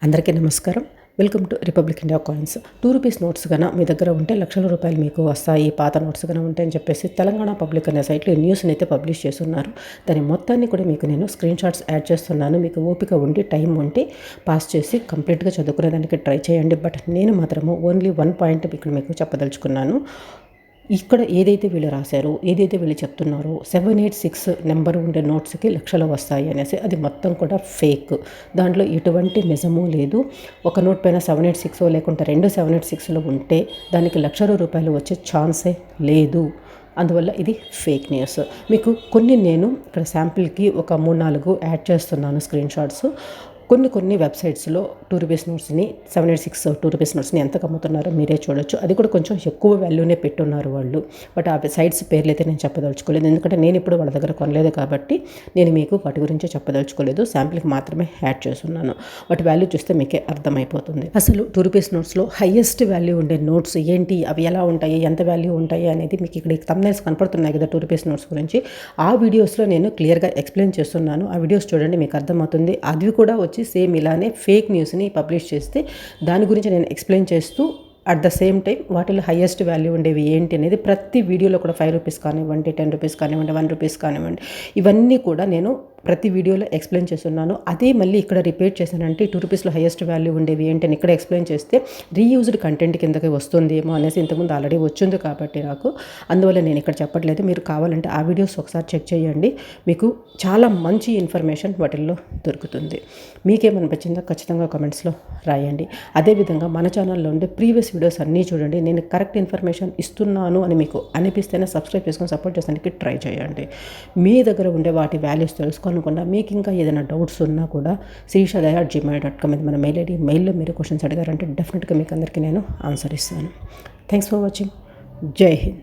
అందరికీ నమస్కారం. Welcome to republic India coins. ₹2 notes గన మీ దగ్గర ఉంటే లక్షల రూపాయలు మీకు వస్తాయి, పాత నోట్స్ గన ఉంటే అని చెప్పేసి తెలంగాణ పబ్లిక్ అనే సైట్లో ఈ న్యూస్ని అయితే పబ్లిష్ చేస్తున్నారు. దాని మొత్తాన్ని కూడా మీకు నేను స్క్రీన్ షాట్స్ యాడ్ చేస్తున్నాను. మీకు ఓపిక ఉండి టైం ఉంటే పాస్ చేసి కంప్లీట్గా చదువుకునేదానికి ట్రై చేయండి. బట్ నేను మాత్రము ఓన్లీ వన్ పాయింట్ ఇక్కడ మీకు చెప్పదలుచుకున్నాను. ఇక్కడ ఏదైతే వీళ్ళు రాశారో, ఏదైతే వీళ్ళు చెప్తున్నారో 786 నెంబర్ ఉండే నోట్స్కి లక్షలు వస్తాయి అనేసి, అది మొత్తం కూడా ఫేక్. దాంట్లో ఎటువంటి నిజము లేదు. ఒక నోట్ పైన 786 లేకుంటే 2 786లు ఉంటే దానికి ₹1,00,000 వచ్చే ఛాన్సే లేదు. అందువల్ల ఇది ఫేక్ న్యూస్. మీకు కొన్ని నేను ఇక్కడ శాంపిల్కి ఒక 3-4 యాడ్ చేస్తున్నాను స్క్రీన్ షాట్స్. కొన్ని వెబ్సైట్స్లో ₹2 నోట్స్ని 786 ₹2 నోట్స్ని ఎంత అమ్ముతున్నారో మీరే చూడొచ్చు. అది కూడా కొంచెం ఎక్కువ వాల్యూనే పెట్టున్నారు వాళ్ళు. బట్ ఆ సైట్స్ పేర్లు అయితే నేను చెప్పదలుచుకోలేదు, ఎందుకంటే నేను ఇప్పుడు వాళ్ళ దగ్గర కొనలేదు కాబట్టి నేను మీకు వాటి గురించి చెప్పదలుచుకోలేదు. శాంపిల్కి మాత్రమే యాడ్ చేస్తున్నాను. వాటి వాల్యూ చూస్తే మీకే అర్థమైపోతుంది. అసలు ₹2 నోట్స్లో హైయెస్ట్ వాల్యూ ఉండే నోట్స్ ఏంటి, అవి ఎలా ఉంటాయి, ఎంత వాల్యూ ఉంటాయి అనేది మీకు ఇక్కడ థంబ్నెయిల్స్ కనపడుతున్నాయి కదా ₹2 నోట్స్ గురించి. ఆ వీడియోస్లో నేను క్లియర్గా ఎక్స్ప్లెయిన్ చేస్తున్నాను. ఆ వీడియోస్ చూడండి, మీకు అర్థమవుతుంది. అది కూడా సేమ్ ఇలానే ఫేక్ న్యూస్ని పబ్లిష్ చేస్తే దాని గురించి నేను ఎక్స్ప్లెయిన్ చేస్తూ అట్ ద సేమ్ టైం వాటిలో హైయెస్ట్ వాల్యూ ఉండేవి ఏంటి అనేది ప్రతి వీడియోలో కూడా ₹5 కానివ్వండి, ₹10 కానివ్వండి, ₹1 కానివ్వండి, ఇవన్నీ కూడా నేను ప్రతి వీడియోలో ఎక్స్ప్లెయిన్ చేస్తున్నాను. అదే మళ్ళీ ఇక్కడ రిపీట్ చేశానంటే ₹2లో హైయెస్ట్ వాల్యూ ఉండేవి ఏంటి అని ఇక్కడ ఎక్స్ప్లెయిన్ చేస్తే రీయూజ్డ్ కంటెంట్ కిందకి వస్తుందేమో అనేసి ఇంతకుముందు ఆల్రెడీ వచ్చింది కాబట్టి నాకు, అందువల్ల నేను ఇక్కడ చెప్పట్లేదు. మీరు కావాలంటే ఆ వీడియోస్ ఒకసారి చెక్ చేయండి, మీకు చాలా మంచి ఇన్ఫర్మేషన్ వాటిల్లో దొరుకుతుంది. మీకేమనిపించిందో ఖచ్చితంగా కామెంట్స్లో రాయండి. అదేవిధంగా మన ఛానల్లో ఉండే ప్రీవియస్ వీడియోస్ అన్నీ చూడండి. నేను కరెక్ట్ ఇన్ఫర్మేషన్ ఇస్తున్నాను అని మీకు అనిపిస్తేనే సబ్స్క్రైబ్ చేసుకొని సపోర్ట్ చేసడానికి ట్రై చేయండి. మీ దగ్గర ఉండే వాటి వాల్యూస్ తెలుసుకోకుండా మీకు ఇంకా ఏదైనా డౌట్స్ ఉన్నా కూడా srishaday@gmail.com ఇది మన మెయిల్ ఐడి. మెయిల్లో మీరు క్వశ్చన్స్ అడిగారంటే డెఫినెట్గా మీకు అందరికీ నేను ఆన్సర్ ఇస్తాను. Thanks for watching. జై హింద్.